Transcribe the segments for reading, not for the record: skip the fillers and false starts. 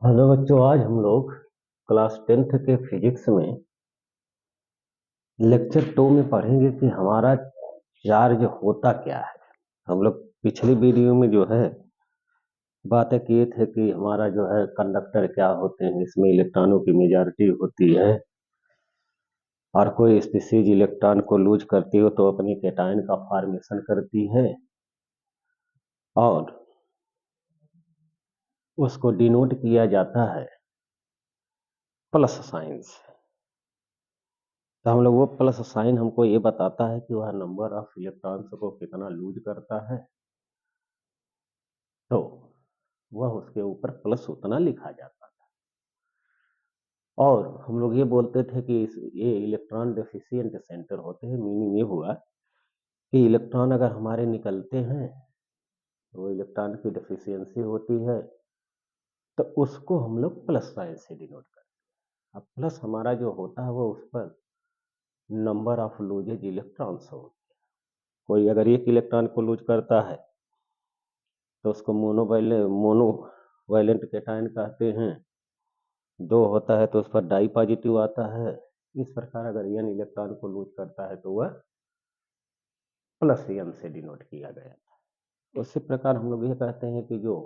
Hello बच्चों, आज हम लोग क्लास 10th के फिजिक्स में लेक्चर 2 में पढ़ेंगे कि हमारा चार्ज होता क्या है। हम लोग पिछली वीडियो में जो है बातें किए थे कि हमारा जो है कंडक्टर क्या होते हैं, इसमें इलेक्ट्रॉनों की मेजॉरिटी होती है और कोई स्पीशीज इलेक्ट्रॉन को लूज करती हो तो अपनी कैटायन का फॉर्मेशन करती है और उसको डिनोट किया जाता है प्लस साइन से। तो हम लोग वो प्लस साइन हमको ये बताता है कि वह नंबर ऑफ इलेक्ट्रॉन्स को कितना लूज करता है, तो वह उसके ऊपर प्लस उतना लिखा जाता था। और हम लोग ये बोलते थे कि ये इलेक्ट्रॉन डेफिशिएंट सेंटर होते हैं। मीनिंग ये हुआ कि इलेक्ट्रॉन अगर हमारे निकलते हैं तो वो इलेक्ट्रॉन की डेफिशिएंसी होती है, तो उसको हम लोग प्लस साइन से डिनोट करते हैं। अब प्लस हमारा जो होता है वो उस पर नंबर ऑफ लूजेज इलेक्ट्रॉन्स होते हैं। कोई अगर एक इलेक्ट्रॉन को लूज करता है तो उसको मोनो वायलेंट कैटायन कहते हैं। दो होता है तो उस पर डाई पॉजिटिव आता है। इस प्रकार अगर n इलेक्ट्रॉन को लूज करता है तो वह प्लस n से डिनोट किया गया था। उसी प्रकार हम लोग ये कहते हैं कि जो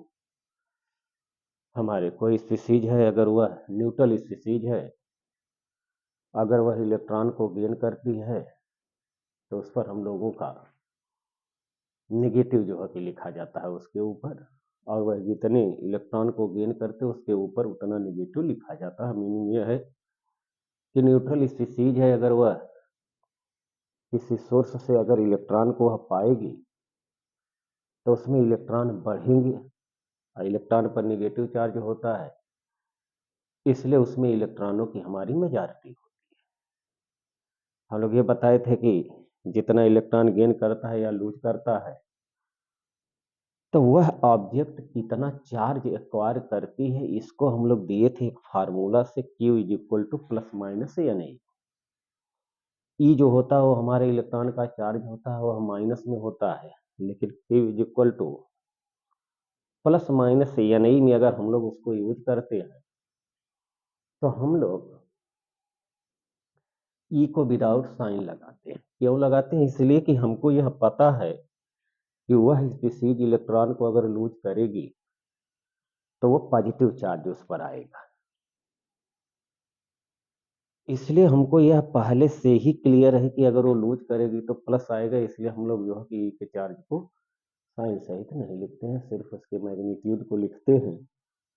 हमारे कोई स्पीशीज है, अगर वह न्यूट्रल स्पीशीज है, अगर वह इलेक्ट्रॉन को गेन करती है तो उस पर हम लोगों का निगेटिव जो है कि लिखा जाता है उसके ऊपर, और वह जितने इलेक्ट्रॉन को गेन करते उसके ऊपर उतना निगेटिव लिखा जाता है। मीनिंग यह है कि न्यूट्रल स्पीशीज है, अगर वह किसी सोर्स से अगर इलेक्ट्रॉन को वह पाएगी तो उसमें इलेक्ट्रॉन बढ़ेंगे और इलेक्ट्रॉन पर निगेटिव चार्ज होता है, इसलिए उसमें इलेक्ट्रॉनों की हमारी मेजॉरिटी होती है। हम लोग ये बताए थे कि जितना इलेक्ट्रॉन गेन करता है या लूज करता है तो वह ऑब्जेक्ट कितना चार्ज एक्वायर करती है, इसको हम लोग दिए थे एक फार्मूला से, Q is equal to plus minus N A. E जो होता है वो हमारे इलेक्ट्रॉन का चार्ज होता है, वह माइनस में होता है, लेकिन Q is equal to plus minus N e में अगर हम लोग उसको यूज करते हैं तो हम लोग ई को विदाउट साइन लगाते हैं। क्यों लगाते हैं? इसलिए कि हमको यह पता है कि वह स्पीशीज इलेक्ट्रॉन को अगर लूज करेगी तो वो पॉजिटिव चार्ज उस पर आएगा। इसलिए हमको यह पहले से ही क्लियर है कि अगर वो लूज करेगी तो प्लस आएगा, इसलिए हम लोग जो है कि ई के चार्ज को साइन सहित नहीं लिखते हैं, सिर्फ उसके मैग्नीट्यूड को लिखते हैं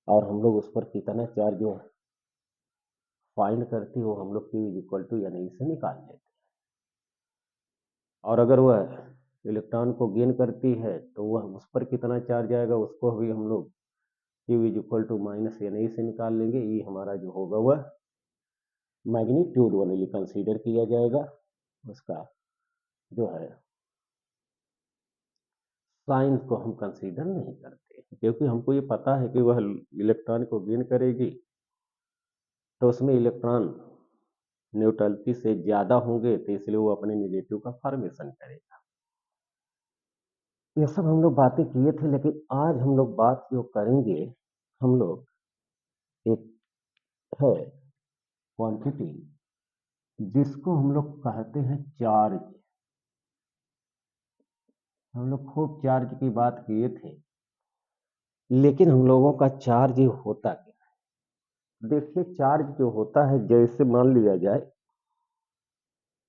और हम लोग उस पर कितना चार्ज जो फाइंड करती है वो हम लोग Q इज इक्वल टू यानी से निकाल लेते हैं। और अगर वह इलेक्ट्रॉन को गेन करती है तो वह उस पर कितना चार्ज आएगा उसको भी हम लोग Q is equal to minus n से निकाल लेंगे। ये हमारा जो होगा वह मैग्नीट्यूड वाले कंसीडर किया जाएगा, उसका जो है साइन को हम कंसीडर नहीं करते, क्योंकि हमको ये पता है कि वह इलेक्ट्रॉन को गेन करेगी तो उसमें इलेक्ट्रॉन न्यूट्रलिटी से ज्यादा होंगे, तो इसलिए वो अपने निगेटिव का फॉर्मेशन करेगा। ये सब हम लोग बातें किए थे, लेकिन आज हम लोग बात जो करेंगे, हम लोग एक है क्वांटिटी जिसको हम लोग कहते हैं चार्ज। हम लोग खूब चार्ज की बात किए थे, लेकिन हम लोगों का चार्ज होता क्या? देखिए, चार्ज जो होता है, जैसे मान लिया जाए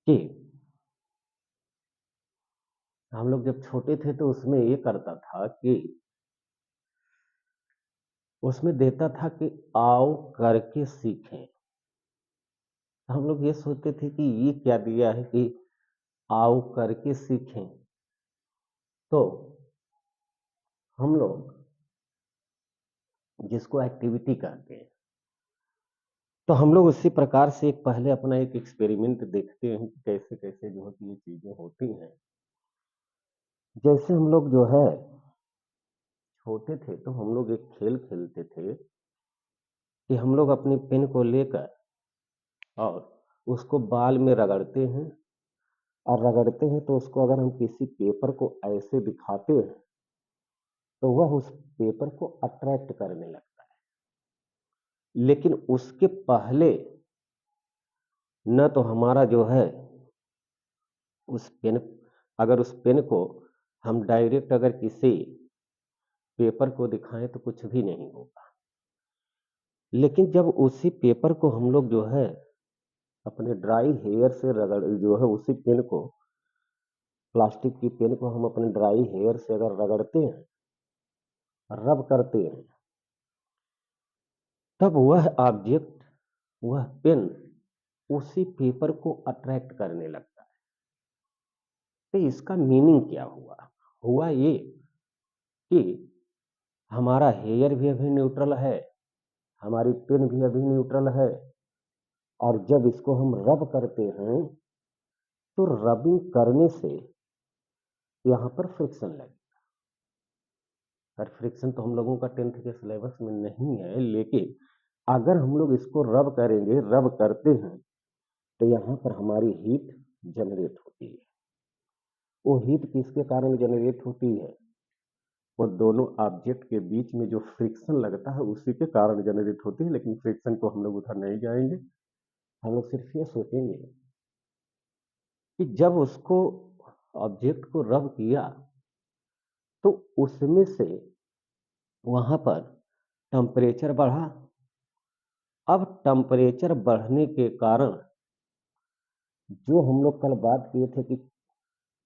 कि हम लोग जब छोटे थे तो उसमें ये करता था कि उसमें देता था कि आओ करके सीखें। हम लोग ये सोचते थे कि ये क्या दिया है कि आओ करके सीखें, तो हम लोग जिसको एक्टिविटी कहते हैं, तो हम लोग उसी प्रकार से एक पहले अपना एक एक्सपेरिमेंट देखते हैं कि कैसे कैसे जो है कि ये चीजें होती हैं। जैसे हम लोग जो है छोटे थे तो हम लोग एक खेल खेलते थे कि हम लोग अपनी पेन को लेकर और उसको बाल में रगड़ते हैं, और रगड़ते हैं तो उसको अगर हम किसी पेपर को ऐसे दिखाते हैं तो वह उस पेपर को अट्रैक्ट करने लगता है। लेकिन उसके पहले न तो हमारा जो है उस पेन अगर उस पेन को हम डायरेक्ट अगर किसी पेपर को दिखाएं तो कुछ भी नहीं होगा। लेकिन जब उसी पेपर को हम लोग जो है अपने ड्राई हेयर से रगड़ जो है उसी पेन को प्लास्टिक की पेन को हम अपने ड्राई हेयर से अगर रगड़ते हैं, रब करते हैं, तब वह ऑब्जेक्ट, वह पेन उसी पेपर को अट्रैक्ट करने लगता है। तो इसका मीनिंग क्या हुआ? हुआ ये कि हमारा हेयर भी अभी न्यूट्रल है, हमारी पेन भी अभी न्यूट्रल है, और जब इसको हम रब करते हैं तो रबिंग करने से यहाँ पर फ्रिक्शन लगेगा। और फ्रिक्शन तो हम लोगों का 10th के सिलेबस में नहीं है, लेकिन अगर हम लोग इसको रब करेंगे, रब करते हैं, तो यहाँ पर हमारी हीट जनरेट होती है। वो हीट किसके कारण जनरेट होती है? वो दोनों ऑब्जेक्ट के बीच में जो फ्रिक्शन लगता है उसी के कारण जनरेट होती है। लेकिन फ्रिक्शन को हम लोग उधर नहीं जाएंगे, हम लोग सिर्फ ये सोचेंगे कि जब उसको ऑब्जेक्ट को रब किया तो उसमें से वहां पर टेम्परेचर बढ़ा। अब टेम्परेचर बढ़ने के कारण जो हम लोग कल बात किए थे कि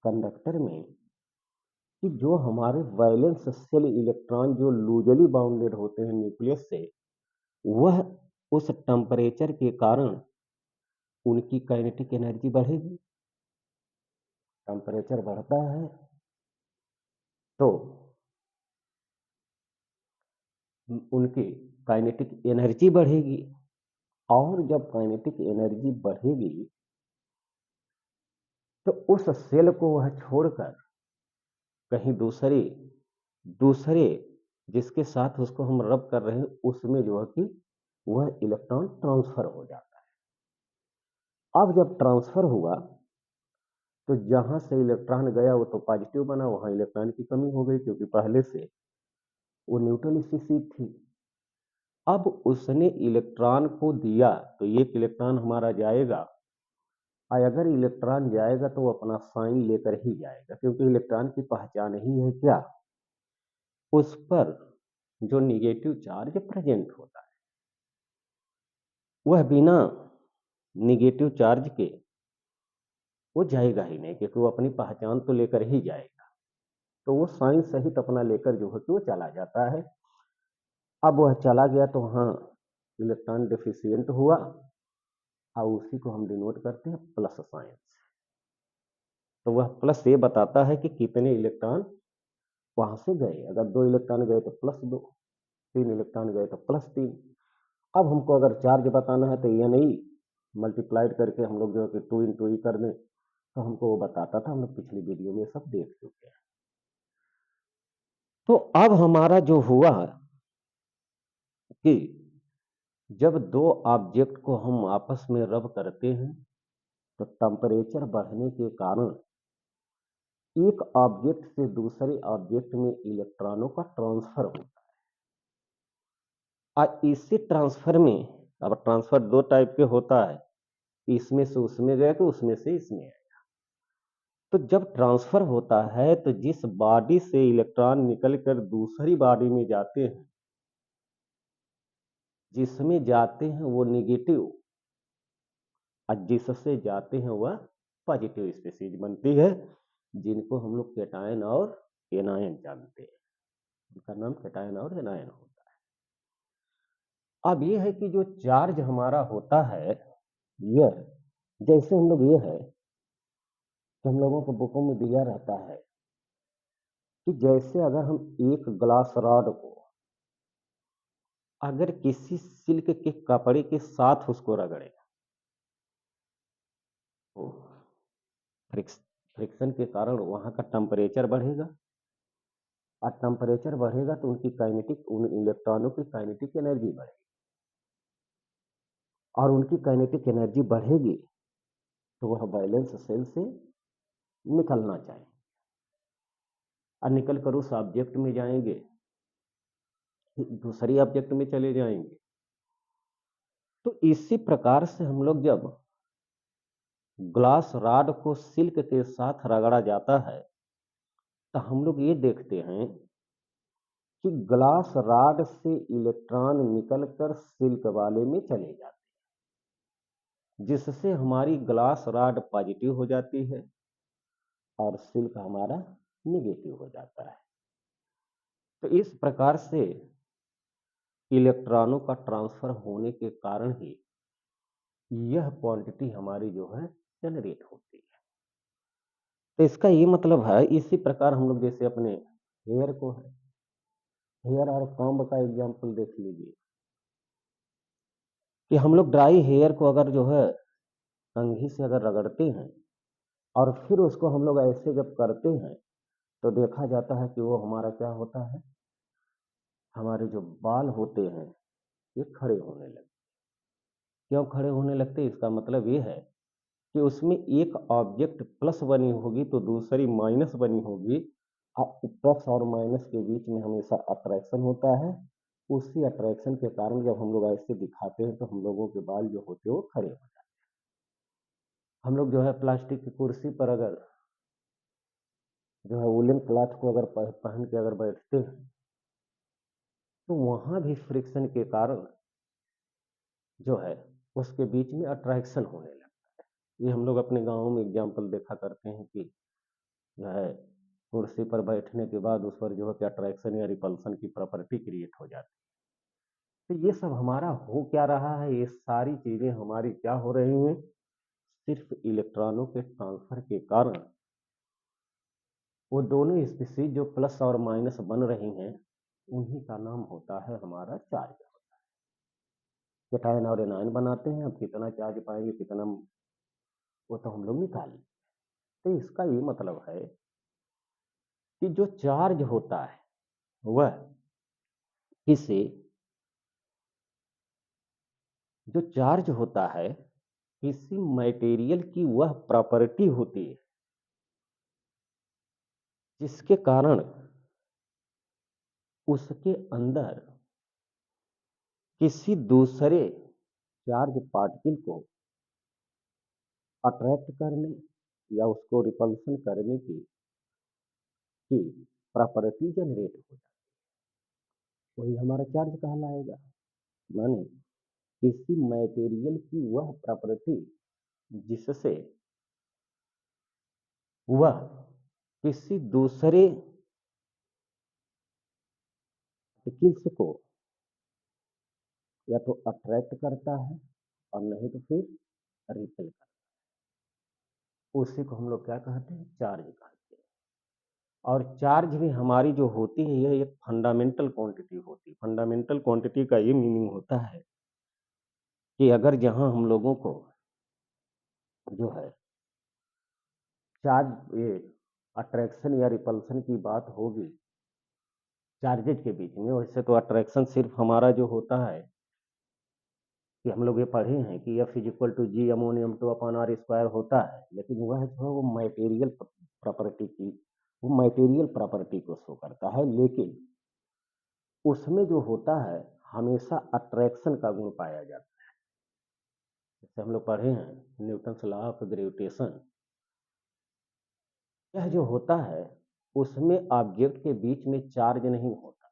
कंडक्टर में कि जो हमारे वैलेंस शेल इलेक्ट्रॉन जो लूजली बाउंडेड होते हैं न्यूक्लियस से, वह उस टेम्परेचर के कारण उनकी काइनेटिक एनर्जी बढ़ेगी। टेम्परेचर बढ़ता है तो उनकी काइनेटिक एनर्जी बढ़ेगी, और जब काइनेटिक एनर्जी बढ़ेगी तो उस सेल को वह छोड़कर कहीं दूसरे दूसरे जिसके साथ उसको हम रब कर रहे हैं उसमें जो है कि वह इलेक्ट्रॉन ट्रांसफर हो जाता है। अब जब ट्रांसफर हुआ तो जहां से इलेक्ट्रॉन गया वो तो पॉजिटिव बना, वहां इलेक्ट्रॉन की कमी हो गई क्योंकि पहले से वो न्यूट्रल स्थिति थी। अब उसने इलेक्ट्रॉन को दिया तो एक इलेक्ट्रॉन हमारा जाएगा, और अगर इलेक्ट्रॉन जाएगा तो वो अपना साइन लेकर ही जाएगा, क्योंकि इलेक्ट्रॉन की पहचान ही है क्या? उस पर जो निगेटिव चार्ज प्रेजेंट होता है। वह बिना निगेटिव चार्ज के वो जाएगा ही नहीं, क्योंकि वो अपनी पहचान तो लेकर ही जाएगा। तो वो साइन सहित अपना लेकर जो है कि वो चला जाता है। अब वह चला गया तो हाँ, इलेक्ट्रॉन डेफिशिएंट हुआ, और उसी को हम डिनोट करते हैं प्लस साइन से। तो वह प्लस ये बताता है कि कितने इलेक्ट्रॉन वहां से गए। अगर 2 इलेक्ट्रॉन गए तो +2, 3 इलेक्ट्रॉन गए तो +3। अब हमको अगर चार्ज बताना है तो ये नहीं मल्टीप्लाइड करके हम लोग जो है कि 2 इंटू ई कर दें तो हमको वो बताता था। हम लोग पिछली वीडियो में सब देख चुके हैं। तो अब हमारा जो हुआ कि जब 2 ऑब्जेक्ट को हम आपस में रब करते हैं तो टेम्परेचर बढ़ने के कारण एक ऑब्जेक्ट से दूसरे ऑब्जेक्ट में इलेक्ट्रॉनों का ट्रांसफर होता है। और इसी ट्रांसफर में, अब ट्रांसफर 2 टाइप के होता है, इसमें से उसमें गया तो उसमें से इसमें आया। तो जब ट्रांसफर होता है तो जिस बॉडी से इलेक्ट्रॉन निकलकर दूसरी बॉडी में जाते हैं, जिसमें जाते हैं वो नेगेटिव और जिससे जाते हैं वह पॉजिटिव स्पीशीज बनती है, जिनको हम लोग कैटायन और एनायन जानते हैं। उनका नाम कैटायन और एनायन होता है। अब ये है कि जो चार्ज हमारा होता है, यह जैसे हम लोग ये है कि हम लोगों को बुकों में दिया रहता है कि जैसे अगर हम एक ग्लास रॉड को अगर किसी सिल्क के कपड़े के साथ उसको रगड़े तो फ्रिक्शन के कारण वहां का टेम्परेचर बढ़ेगा, और टेम्परेचर बढ़ेगा तो उनकी काइनेटिक, उन इलेक्ट्रॉनों की काइनेटिक एनर्जी बढ़ेगी, और उनकी काइनेटिक एनर्जी बढ़ेगी तो वह वैलेंस सेल से निकलना चाहिए, और निकल कर उस ऑब्जेक्ट में जाएंगे, दूसरी ऑब्जेक्ट में चले जाएंगे। तो इसी प्रकार से हम लोग जब ग्लास रॉड को सिल्क के साथ रगड़ा जाता है, तो हम लोग ये देखते हैं कि ग्लास रॉड से इलेक्ट्रॉन निकलकर सिल्क वाले में चले जाते हैं, जिससे हमारी ग्लास रॉड पॉजिटिव हो जाती है और सिल्क हमारा नेगेटिव हो जाता है। तो इस प्रकार से इलेक्ट्रॉनों का ट्रांसफर होने के कारण ही यह क्वांटिटी हमारी जो है जनरेट होती है। तो इसका ये मतलब है, इसी प्रकार हम लोग जैसे अपने हेयर को है, हेयर और कॉम्ब का एग्जांपल देख लीजिए कि हम लोग ड्राई हेयर को अगर जो है कंघी से अगर रगड़ते हैं और फिर उसको हम लोग ऐसे जब करते हैं, तो देखा जाता है कि वो हमारा क्या होता है, हमारे जो बाल होते हैं ये खड़े होने लगते। क्यों खड़े होने लगते हैं? इसका मतलब ये है कि उसमें एक ऑब्जेक्ट प्लस बनी होगी तो दूसरी माइनस बनी होगी। प्लस और माइनस के बीच में हमेशा अट्रैक्शन होता है। उसी अट्रैक्शन के कारण जब हम लोग ऐसे दिखाते हैं तो हम लोगों के बाल जो होते हैं वो खड़े हो जाते हैं। हम लोग जो है प्लास्टिक की कुर्सी पर अगर जो है वुलन क्लॉथ को अगर पहन के अगर बैठते हैं, तो वहां भी फ्रिक्शन के कारण जो है उसके बीच में अट्रैक्शन होने लगता है। ये हम लोग अपने गाँव में एग्जाम्पल देखा करते हैं कि जो है कुर्सी पर बैठने के बाद उस पर जो है कि अट्रैक्शन या रिपल्सन की प्रॉपर्टी क्रिएट हो जाती है। तो ये सब हमारा हो क्या रहा है, ये सारी चीजें हमारी क्या हो रही हैं, सिर्फ इलेक्ट्रॉनों के ट्रांसफर के कारण वो दोनों स्पीशीज जो प्लस और माइनस बन रही हैं, उन्हीं का नाम होता है हमारा चार्ज। कैटायन और एनायन बनाते हैं, अब कितना चार्ज पाएंगे कितना, वो तो हम लोग निकाल लें। तो इसका ये मतलब है कि जो चार्ज होता है वह किसी जो चार्ज होता है किसी मटेरियल की वह प्रॉपर्टी होती है जिसके कारण उसके अंदर किसी दूसरे चार्ज पार्टिकल को अट्रैक्ट करने या उसको रिपल्सन करने की प्रॉपर्टी जनरेट हो जाती है, वही हमारा चार्ज कहलाएगा। माने किसी मटेरियल की वह प्रॉपर्टी जिससे वह किसी दूसरे पार्टिकल्स को या तो अट्रैक्ट करता है और नहीं तो फिर रिपेल करता है। उसी को हम लोग क्या कहते हैं, चार्ज कहते हैं। और चार्ज भी हमारी जो होती है यह एक फंडामेंटल क्वांटिटी होती है। फंडामेंटल क्वांटिटी का ये मीनिंग होता है कि अगर जहां हम लोगों को जो है चार्ज ये अट्रैक्शन या रिपल्सन की बात होगी चार्जेज के बीच में, वैसे तो अट्रैक्शन सिर्फ हमारा जो होता है कि हम लोग ये पढ़े हैं कि F इक्वल टू जी अमोनियम 2/r² होता है, लेकिन वह जो है वो मटेरियल प्रॉपर्टी की वो मटेरियल प्रॉपर्टी को शो करता है, लेकिन उसमें जो होता है हमेशा अट्रैक्शन का गुण पाया जाता है। जैसे हम लोग पढ़े हैं न्यूटन लॉ ऑफ ग्रेविटेशन, यह जो होता है उसमें ऑब्जेक्ट के बीच में चार्ज नहीं होता,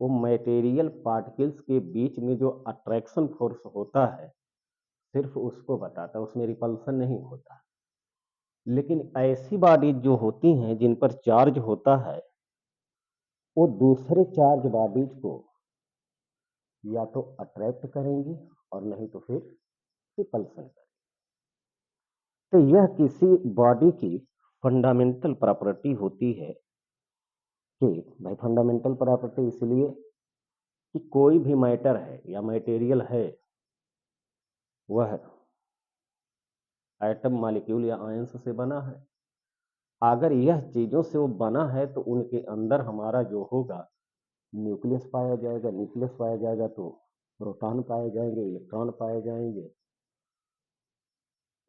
वो मटेरियल पार्टिकल्स के बीच में जो अट्रैक्शन फोर्स होता है सिर्फ उसको बताता है, उसमें रिपल्सन नहीं होता। लेकिन ऐसी बॉडी जो होती हैं जिन पर चार्ज होता है वो दूसरे चार्ज बॉडीज को या तो अट्रैक्ट करेंगी और नहीं तो फिर रिपल्सन करेंगी। तो यह किसी बॉडी की फंडामेंटल प्रॉपर्टी होती है कि भाई फंडामेंटल प्रॉपर्टी इसलिए कि कोई भी मैटर है या मटेरियल है वह एटम मॉलिक्यूल या आयंस से बना है। अगर यह चीजों से वो बना है तो उनके अंदर हमारा जो होगा न्यूक्लियस पाया जाएगा, न्यूक्लियस पाया जाएगा तो प्रोटॉन पाए जाएंगे, इलेक्ट्रॉन पाए जाएंगे।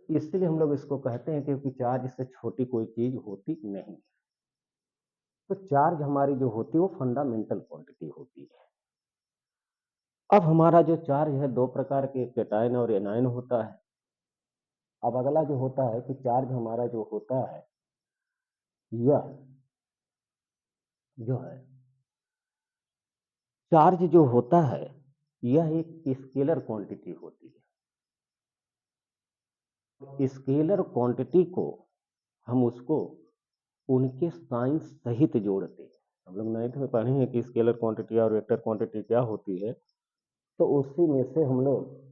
इसलिए हम लोग इसको कहते हैं क्योंकि चार्ज से छोटी कोई चीज होती नहीं। तो चार्ज हमारी जो होती है वो फंडामेंटल क्वांटिटी होती है। अब हमारा जो चार्ज है दो प्रकार के, कैटायन और एनायन होता है। अब अगला जो होता है कि चार्ज हमारा जो होता है यह जो है चार्ज जो होता है यह एक स्केलर क्वांटिटी होती है। स्केलर क्वांटिटी को हम उसको उनके साइन सहित जोड़ते हैं। हम लोग 9th में पढ़े हैं कि स्केलर क्वांटिटी और वेक्टर क्वांटिटी क्या होती है, तो उसी में से हम लोग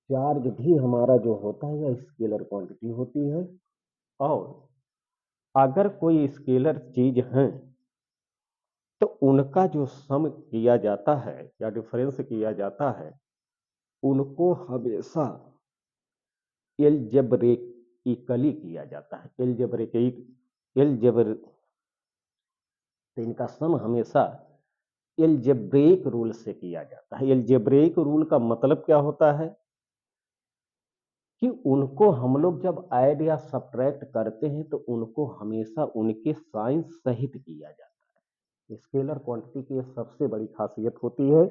चार्ज भी हमारा जो होता है यह स्केलर क्वांटिटी होती है। और अगर कोई स्केलर चीज है तो उनका जो सम किया जाता है या डिफरेंस किया जाता है उनको हमेशा एलजेब्रेइकली किया जाता है। एलजेब्र तो इनका सम हमेशा एलजेब्रेक रूल से किया जाता है। एलजेब्रेक रूल का मतलब क्या होता है कि उनको हम लोग जब ऐड या सब्ट्रैक्ट करते हैं तो उनको हमेशा उनके साइन सहित किया जाता है। स्केलर क्वांटिटी की सबसे बड़ी खासियत होती है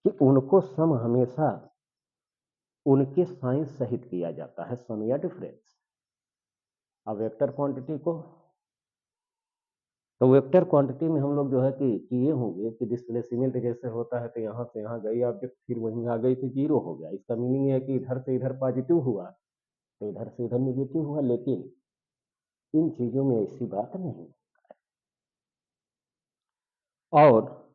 कि उनको सम हमेशा उनके साइन सहित किया जाता है, सम या डिफरेंस। अब वेक्टर क्वांटिटी को, तो वेक्टर क्वांटिटी में हम लोग जो है कि किए होंगे कि डिस्प्लेसमेंट जैसे होता है तो यहाँ से यहाँ गई ऑब्जेक्ट, फिर वहीं आ गई तो जीरो हो गया। इसका मीनिंग है कि इधर से इधर पॉजिटिव हुआ तो इधर से इधर निगेटिव हुआ, लेकिन इन चीजों में ऐसी बात नहीं। और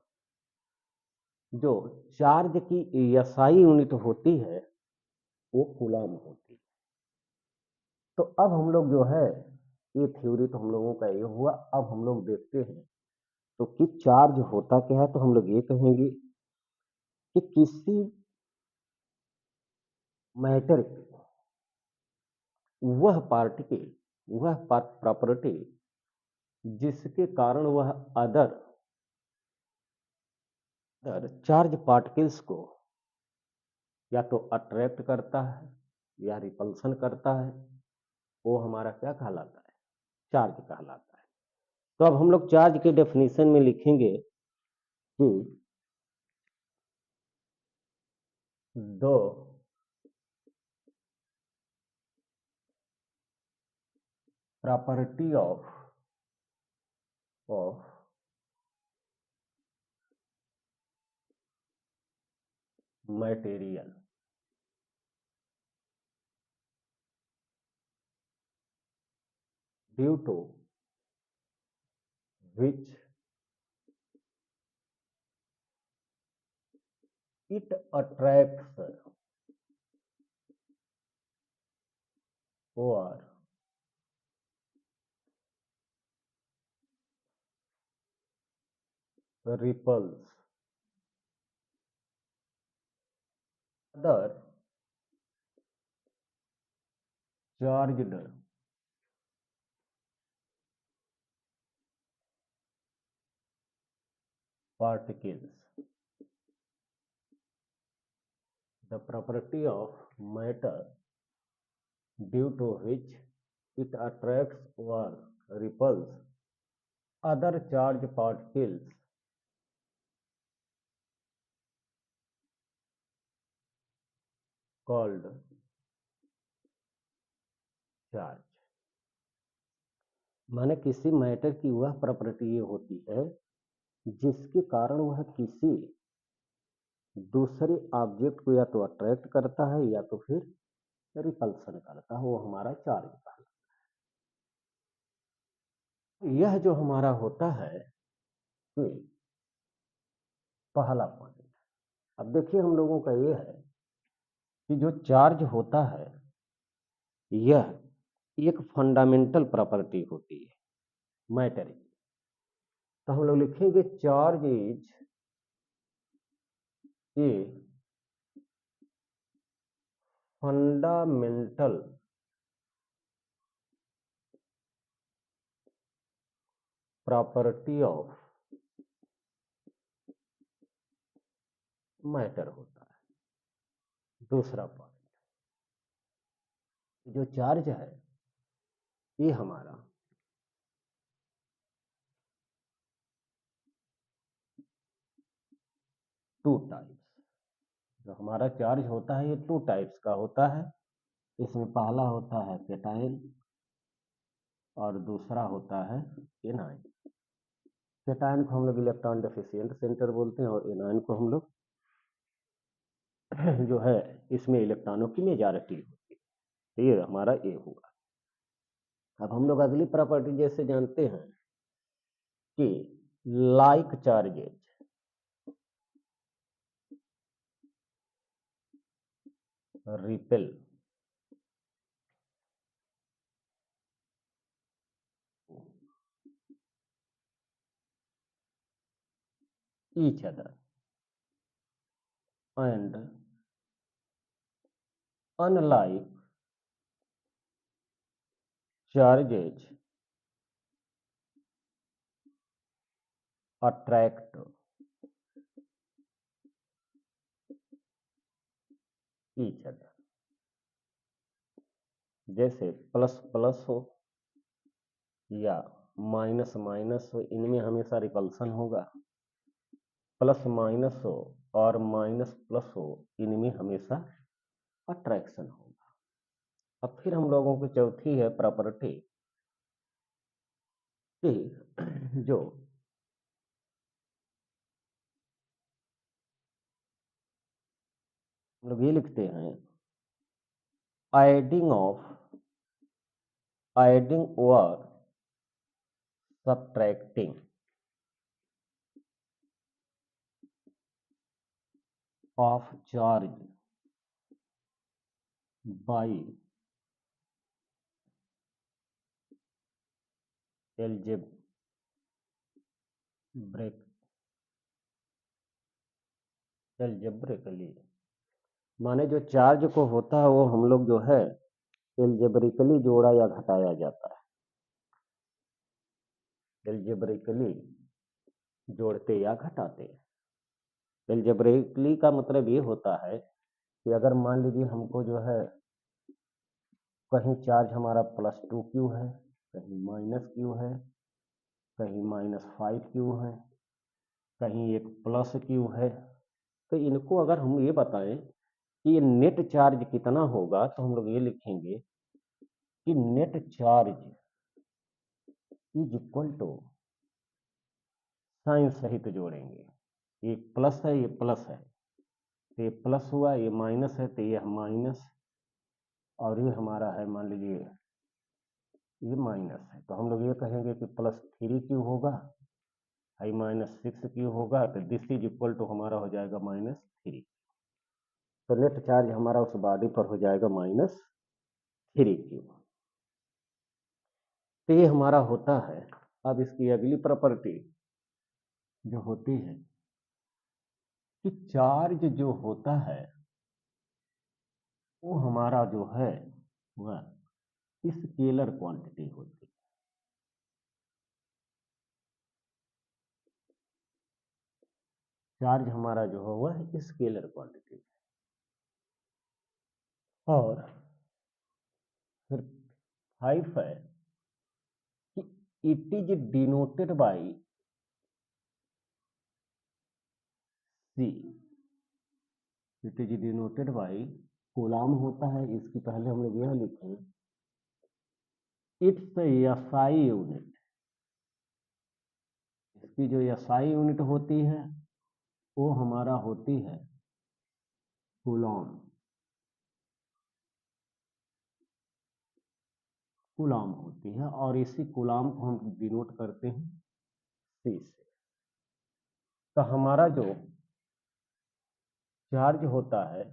जो चार्ज की एसआई यूनिट होती है वो कूलम होती है। तो अब हम लोग जो है ये थ्योरी तो हम लोगों का ये हुआ। अब हम लोग देखते हैं तो कि चार्ज होता क्या है। तो हम लोग ये कहेंगे कि किसी मैटर की वह पार्टिकल, वह प्रॉपर्टी जिसके कारण वह अदर चार्ज पार्टिकल्स को या तो अट्रैक्ट करता है या रिपल्सन करता है, वो हमारा क्या कहलाता है, चार्ज कहलाता है। तो अब हम लोग चार्ज के डेफिनेशन में लिखेंगे कि दो property of material due to which it attracts or repulse other charged particles. The property of matter due to which it attracts or repels other charged particles called charge। माने किसी matter की वह property ये होती है जिसके कारण वह किसी दूसरे ऑब्जेक्ट को या तो अट्रैक्ट करता है या तो फिर रिपल्सन करता है, वो हमारा चार्ज कहलाता है। यह जो हमारा होता है कि पहला पॉइंट। अब देखिए हम लोगों का ये है कि जो चार्ज होता है यह एक फंडामेंटल प्रॉपर्टी होती है मैटर की। तो हम लोग लिखेंगे charge is a fundamental property of matter होता है। दूसरा पॉइंट, जो चार्ज है ये हमारा टू टाइप्स जो हमारा चार्ज होता है ये 2 टाइप्स का होता है। इसमें पहला होता है कैटायन और दूसरा होता है एनायन। कैटायन को हम लोग इलेक्ट्रॉन डेफिशिएंट सेंटर बोलते हैं और एनायन को हम लोग जो है इसमें इलेक्ट्रॉनों की मेजॉरिटी होती है। तो ये हमारा ए हुआ। अब हम लोग अगली प्रॉपर्टी जैसे जानते हैं कि like charges repel each other and unlike charges attract each other। जैसे प्लस प्लस हो या माइनस माइनस हो, इनमें हमेशा रिपल्सन होगा। प्लस माइनस हो और माइनस प्लस हो, इनमें हमेशा अट्रैक्शन होगा। अब फिर हम लोगों की चौथी है प्रॉपर्टी कि जो हम लोग ये लिखते हैं एडिंग और subtracting of charge by algebraically, माने जो चार्ज को होता है वो हम लोग जो है एल्जेब्रिकली जोड़ा या घटाया जाता है। एल्जेब्रिकली जोड़ते या घटाते। एल्जेब्रिकली का मतलब ये होता है कि अगर मान लीजिए हमको जो है कहीं चार्ज हमारा +2 क्यू है, कहीं -Q है, कहीं -5 क्यू है, कहीं एक +Q है, तो इनको अगर हम ये बताएं कि ये नेट चार्ज कितना होगा तो हम लोग ये लिखेंगे कि net charge is equal to, sign सहित जोड़ेंगे, ये प्लस है ये प्लस है तो ये प्लस हुआ, ये माइनस है तो ये माइनस, और ये हमारा है मान लीजिए ये माइनस है, तो हम लोग ये कहेंगे कि +3Q होगा, आई -6Q होगा, तो दिस इज इक्वल टू हमारा हो जाएगा -3। तो नेट चार्ज हमारा उस बॉडी पर हो जाएगा -3Q। तो ये हमारा होता है। अब इसकी अगली प्रॉपर्टी जो होती है कि चार्ज जो होता है वो हमारा जो है वह स्केलर क्वांटिटी होती है। चार्ज हमारा जो है वह स्केलर क्वांटिटी। और फिर 5 है कि it is denoted by C, it is denoted by coulomb होता है। इसकी पहले हम लोग यह लिखें इट्स एसआई यूनिट, इसकी जो एसआई यूनिट होती है वो हमारा होती है कूलाम। कूलाम होती है और इसी कूलाम को हम डिनोट करते हैं सी से। तो हमारा जो चार्ज होता है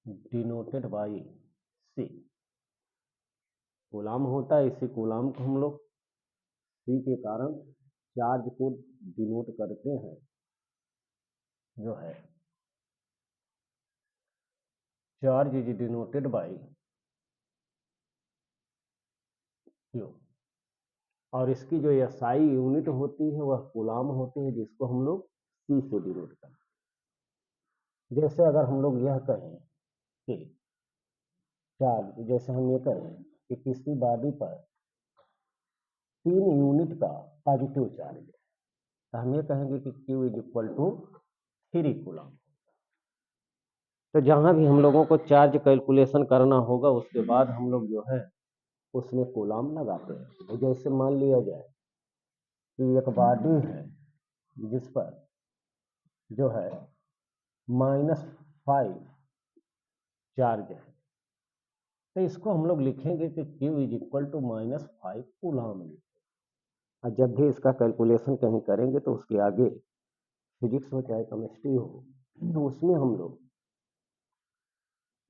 डिनोटेड बाई सी, कूलाम होता है, इसी कूलाम को हम लोग सी के कारण चार्ज को डिनोट करते हैं जो है charge is denoted by Q. और इसकी जो एसआई यूनिट होती है वह कूलाम होती है, जिसको हम लोग सी से डिनोट करते हैं। जैसे अगर हम लोग यह कहें कि चार्ज, जैसे हम ये कहें कि किसी बॉडी पर 3 यूनिट का पॉजिटिव चार्ज है, तो हम ये कहेंगे कि Q is equal to 3 coulomb. तो जहाँ भी हम लोगों को चार्ज कैलकुलेशन करना होगा उसके बाद हम लोग जो है उसमें कूलम लगाते हैं। तो जैसे मान लिया जाए कि एक बॉडी है जिस पर जो है -5 चार्ज है, तो इसको हम लोग लिखेंगे कि Q is equal to -5 coulomb. और जब भी इसका कैलकुलेशन कहीं करेंगे तो उसके आगे फिजिक्स हो चाहे केमिस्ट्री हो, तो उसमें हम लोग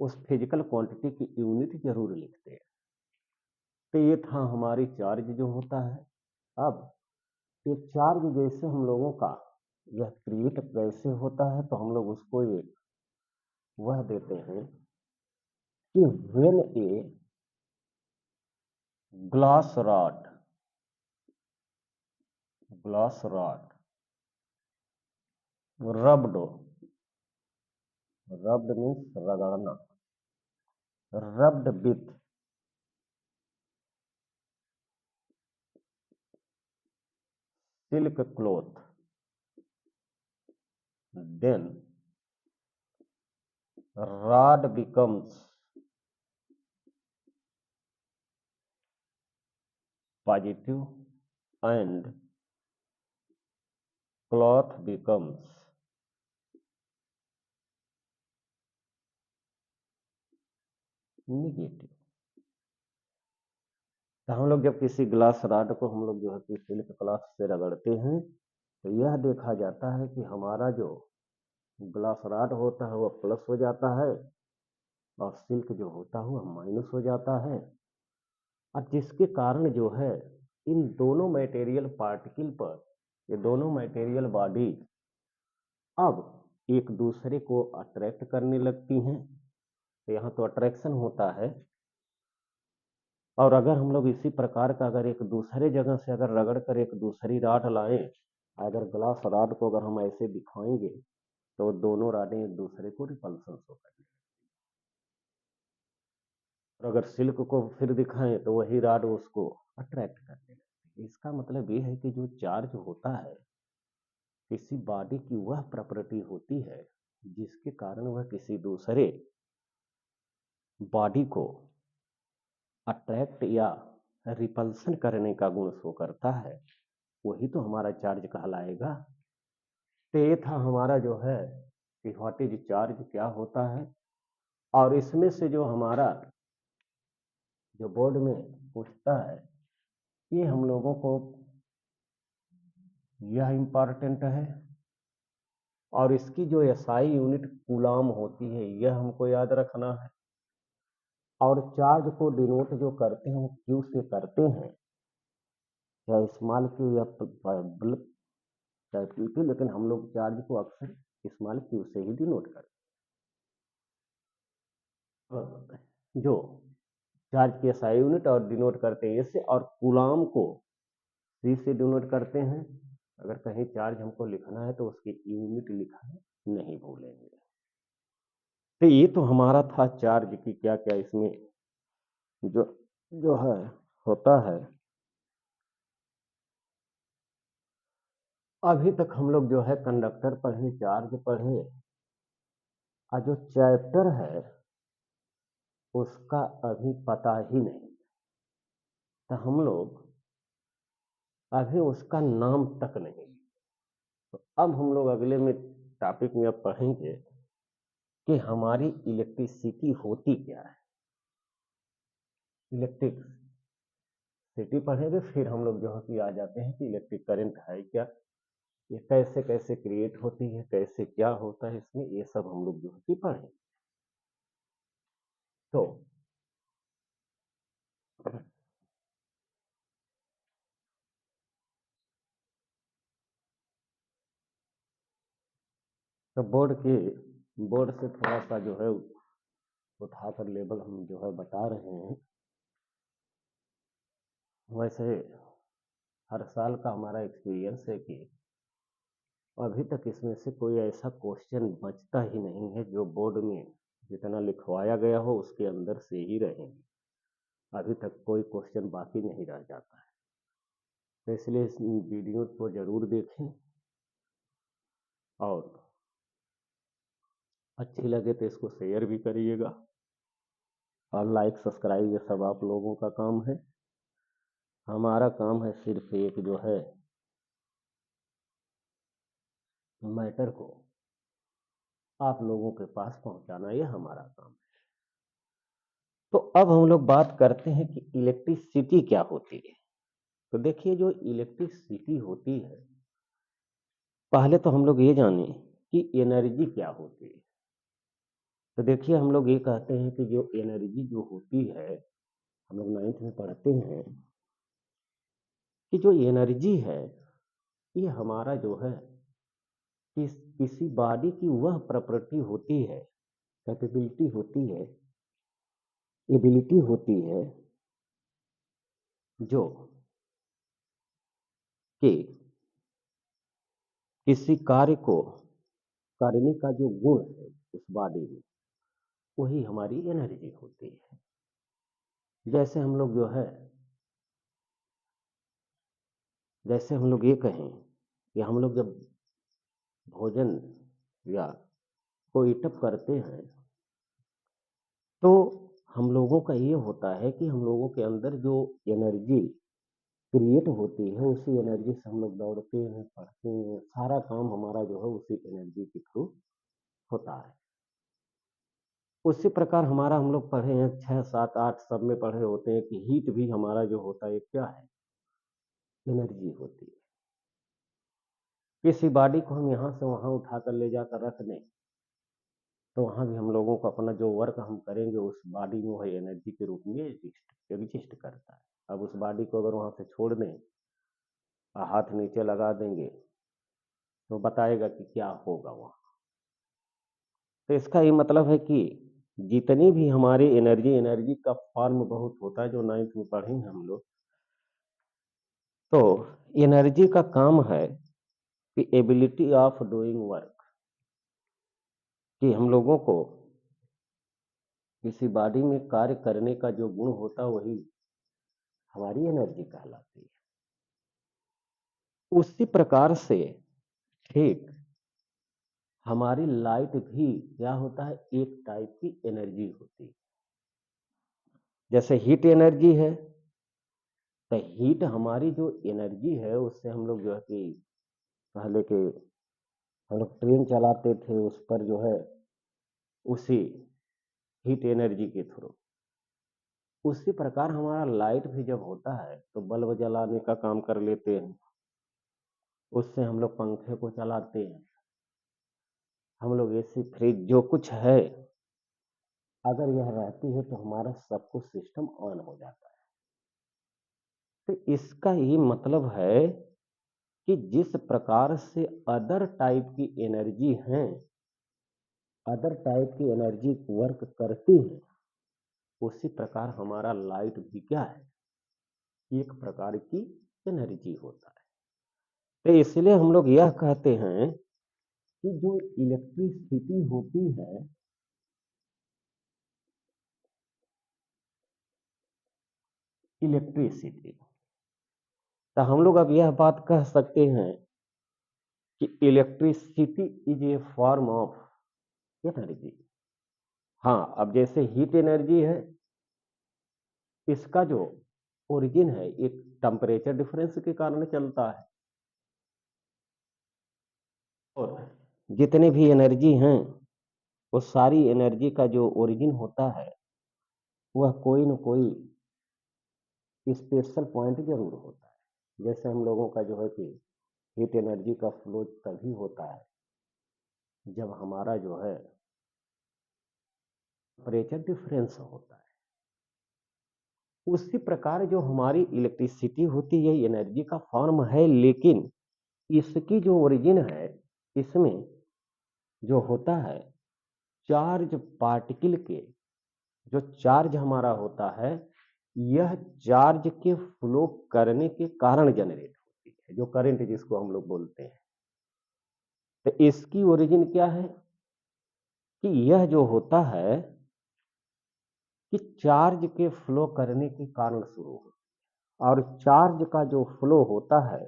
उस फिजिकल क्वांटिटी की यूनिट जरूर लिखते हैं। तो ये था हमारी चार्ज जो होता है। अब ये चार्ज जैसे हम लोगों का यह क्रिएट कैसे होता है, तो हम लोग उसको एक वह देते हैं कि when a glass rod rubbed means रगड़ना, rubbed with silk cloth, then rod becomes positive and cloth becomes negative। तो हम लोग जब किसी ग्लास रॉड को हम लोग जो है कि सिल्क क्लॉथ से रगड़ते हैं तो यह देखा जाता है कि हमारा जो ग्लास रॉड होता है वह प्लस हो जाता है और सिल्क जो होता है वह माइनस हो जाता है। और जिसके कारण जो है इन दोनों मटेरियल पार्टिकल पर ये दोनों मटेरियल बॉडी अब एक दूसरे को अट्रैक्ट करने लगती हैं। तो यहाँ तो अट्रैक्शन होता है। और अगर हम लोग इसी प्रकार का अगर एक दूसरे जगह से अगर रगड़ कर एक दूसरी राड लाएं, अगर ग्लास राड को अगर हम ऐसे दिखाएंगे तो दोनों राडें एक दूसरे को रिपल्सन शो करेंगे। और अगर सिल्क को फिर दिखाएं तो वही राड उसको अट्रैक्ट करने लगती है। इसका मतलब ये है कि जो चार्ज होता है किसी बॉडी की वह प्रॉपर्टी होती है जिसके कारण वह किसी दूसरे बॉडी को अट्रैक्ट या रिपल्सन करने का गुण शो करता है, वही तो हमारा चार्ज कहलाएगा। तो ये था हमारा जो है कि व्हाट इज चार्ज क्या होता है। और इसमें से जो हमारा जो बोर्ड में पूछता है ये हम लोगों को यह इम्पॉर्टेंट है। और इसकी जो एसआई यूनिट कूलाम होती है यह हमको याद रखना है। और चार्ज को डिनोट जो करते हैं वो क्यू से करते हैं, या स्मॉल क्यू या कैपिटल क्यू, लेकिन हम लोग चार्ज को अक्सर स्मॉल क्यू से ही डिनोट करते हैं। जो चार्ज की एसआई यूनिट और डिनोट करते हैं इससे, और कूलाम को सी से डिनोट करते हैं। अगर कहीं चार्ज हमको लिखना है तो उसकी यूनिट लिखना नहीं भूलेंगे। तो ये तो हमारा था चार्ज की क्या क्या इसमें जो जो है होता है। अभी तक हम लोग जो है कंडक्टर पढ़े, चार्ज पढ़े, और जो चैप्टर है उसका अभी पता ही नहीं। तो हम लोग अभी उसका नाम तक नहीं। तो अब हम लोग अगले में टॉपिक में अब पढ़ेंगे कि हमारी इलेक्ट्रिसिटी होती क्या है। इलेक्ट्रिसिटी पढ़ेंगे, फिर हम लोग जो है कि आ जाते हैं कि इलेक्ट्रिक करंट है क्या, ये कैसे कैसे क्रिएट होती है, कैसे क्या होता है इसमें, ये सब हम लोग जो है कि पढ़ें। तो तो बोर्ड से थोड़ा सा जो है उठाकर लेवल हम जो है बता रहे हैं। वैसे हर साल का हमारा एक्सपीरियंस है कि अभी तक इसमें से कोई ऐसा क्वेश्चन बचता ही नहीं है जो बोर्ड में जितना लिखवाया गया हो उसके अंदर से ही रहेंगे। अभी तक कोई क्वेश्चन बाकी नहीं रह जाता है। तो इसलिए इस वीडियो को जरूर देखें और अच्छी लगे तो इसको शेयर भी करिएगा, और लाइक सब्सक्राइब ये सब आप लोगों का काम है। हमारा काम है सिर्फ एक जो है मैटर को आप लोगों के पास पहुंचाना, ये हमारा काम है। तो अब हम लोग बात करते हैं कि इलेक्ट्रिसिटी क्या होती है। तो देखिए, जो इलेक्ट्रिसिटी होती है, पहले तो हम लोग ये जाने कि एनर्जी क्या होती है। तो देखिए, हम लोग ये कहते हैं कि जो एनर्जी जो होती है, हम लोग 9th में पढ़ते हैं कि जो एनर्जी है, ये हमारा जो है किसी बॉडी की वह प्रॉपर्टी होती है, कैपेबिलिटी होती है, एबिलिटी होती है, जो कि किसी कार्य को करने का जो गुण है उस बॉडी में, वही हमारी एनर्जी होती है। जैसे हम लोग जो है, जैसे हम लोग ये कहें कि हम लोग जब भोजन या कोई ईटअप करते हैं, तो हम लोगों का ये होता है कि हम लोगों के अंदर जो एनर्जी क्रिएट होती है, उसी एनर्जी से हम लोग दौड़ते हैं, पढ़ते हैं, सारा काम हमारा जो है उसी एनर्जी के थ्रू होता है। उसी प्रकार हमारा, हम लोग पढ़े हैं 6, 7, 8 सब में पढ़े होते हैं कि हीट भी हमारा जो होता है क्या है, एनर्जी होती है। किसी बॉडी को हम यहाँ से वहाँ उठाकर ले जाकर रख दें, तो वहाँ भी हम लोगों को अपना जो वर्क हम करेंगे उस बॉडी में वह एनर्जी के रूप में एग्जिस्ट करता है। अब उस बॉडी को अगर वहाँ से छोड़ दें, हाथ नीचे लगा देंगे, तो बताएगा कि क्या होगा वहाँ। तो इसका ये मतलब है कि जितनी भी हमारी एनर्जी, एनर्जी का फॉर्म बहुत होता है, जो 9th में पढ़े हैं हम लोग। तो एनर्जी का काम है कि एबिलिटी ऑफ डूइंग वर्क, कि हम लोगों को किसी बॉडी में कार्य करने का जो गुण होता है वही हमारी एनर्जी कहलाती है। उसी प्रकार से ठीक हमारी लाइट भी क्या होता है, एक टाइप की एनर्जी होती है। जैसे हीट एनर्जी है, तो हीट हमारी जो एनर्जी है उससे हम लोग जो है कि पहले के हम लोग ट्रेन चलाते थे, उस पर जो है उसी हीट एनर्जी के थ्रू। उसी प्रकार हमारा लाइट भी जब होता है तो बल्ब जलाने का काम कर लेते हैं, उससे हम लोग पंखे को चलाते हैं, हम लोग एसी फ्रिज जो कुछ है, अगर यह रहती है तो हमारा सब कुछ सिस्टम ऑन हो जाता है। तो इसका ये मतलब है कि जिस प्रकार से अदर टाइप की एनर्जी हैं, अदर टाइप की एनर्जी वर्क करती है, उसी प्रकार हमारा लाइट भी क्या है, एक प्रकार की एनर्जी होता है। तो इसलिए हम लोग यह कहते हैं कि जो इलेक्ट्रिसिटी होती है, इलेक्ट्रिसिटी, तो हम लोग अब यह बात कह सकते हैं कि electricity is a form of energy. हाँ, अब जैसे हीट एनर्जी है, इसका जो ओरिजिन है एक टेम्परेचर डिफरेंस के कारण चलता है, और जितने भी एनर्जी हैं, वो सारी एनर्जी का जो ओरिजिन होता है वह कोई न कोई स्पेशल पॉइंट जरूर होता है। जैसे हम लोगों का जो है कि हीट एनर्जी का फ्लो तभी होता है जब हमारा जो है टेम्परेचर डिफरेंस होता है। उसी प्रकार जो हमारी इलेक्ट्रिसिटी होती है एनर्जी का फॉर्म है, लेकिन इसकी जो ओरिजिन है, इसमें जो होता है चार्ज पार्टिकल के, जो चार्ज हमारा होता है, यह चार्ज के फ्लो करने के कारण जनरेट होती है, जो करंट जिसको हम लोग बोलते हैं। तो इसकी ओरिजिन क्या है कि यह जो होता है कि चार्ज के फ्लो करने के कारण शुरू होता है, और चार्ज का जो फ्लो होता है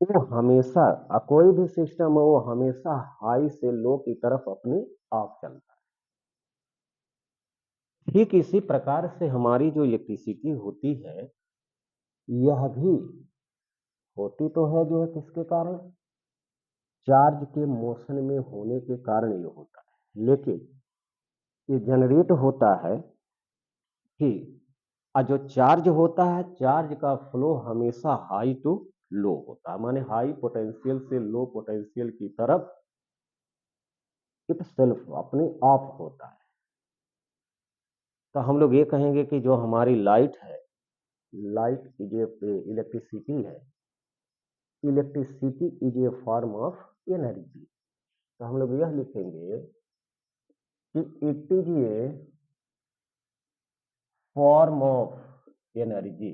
वो हमेशा कोई भी सिस्टम हो वो हमेशा हाई से लो की तरफ अपने आप चलता है। ठीक इसी प्रकार से हमारी जो इलेक्ट्रिसिटी होती है, यह भी होती तो है जो है किसके कारण? चार्ज के मोशन में होने के कारण ये होता है। लेकिन ये जनरेट होता है कि जो चार्ज होता है, चार्ज का फ्लो हमेशा हाई टू लो होता है, माने हाई पोटेंशियल से लो पोटेंशियल की तरफ इट सेल्फ अपने आप होता है। तो हम लोग ये कहेंगे कि जो हमारी लाइट है, लाइट इज ए इलेक्ट्रिसिटी है, electricity is a form of energy. तो हम लोग यह लिखेंगे कि it is a form of energy.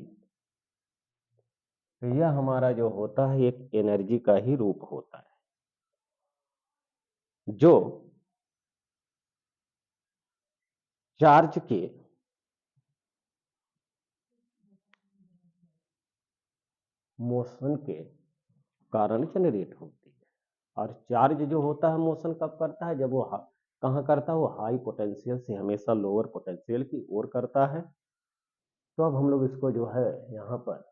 तो यह हमारा जो होता है एक एनर्जी का ही रूप होता है, जो चार्ज के मोशन के कारण जनरेट होती है। और चार्ज जो होता है मोशन कब करता है? जब वो कहाँ करता है? वो हाई पोटेंशियल से हमेशा लोअर पोटेंशियल की ओर करता है। तो अब हम लोग इसको जो है यहाँ पर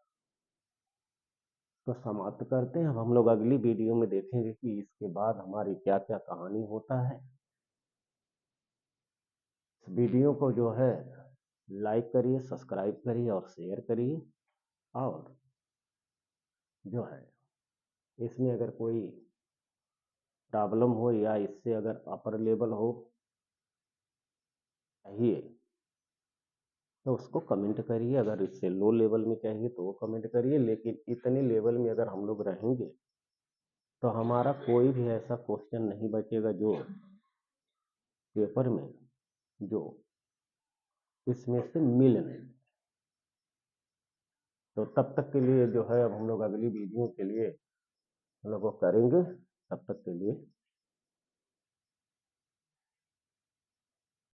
तो समाप्त करते हैं। अब हम लोग अगली वीडियो में देखेंगे कि इसके बाद हमारी क्या क्या कहानी होता है। इस वीडियो को जो है लाइक करिए, सब्सक्राइब करिए और शेयर करिए। और जो है इसमें अगर कोई प्रॉब्लम हो या इससे अगर अपर लेवल हो चाहिए तो उसको कमेंट करिए। अगर इससे लो लेवल में चाहिए तो वो कमेंट करिए। लेकिन इतने लेवल में अगर हम लोग रहेंगे तो हमारा कोई भी ऐसा क्वेश्चन नहीं बचेगा जो पेपर में जो इसमें से मिल नहीं। तो तब तक के लिए जो है अब हम लोग अगली वीडियो के लिए हम लोग वो करेंगे। तब तक के लिए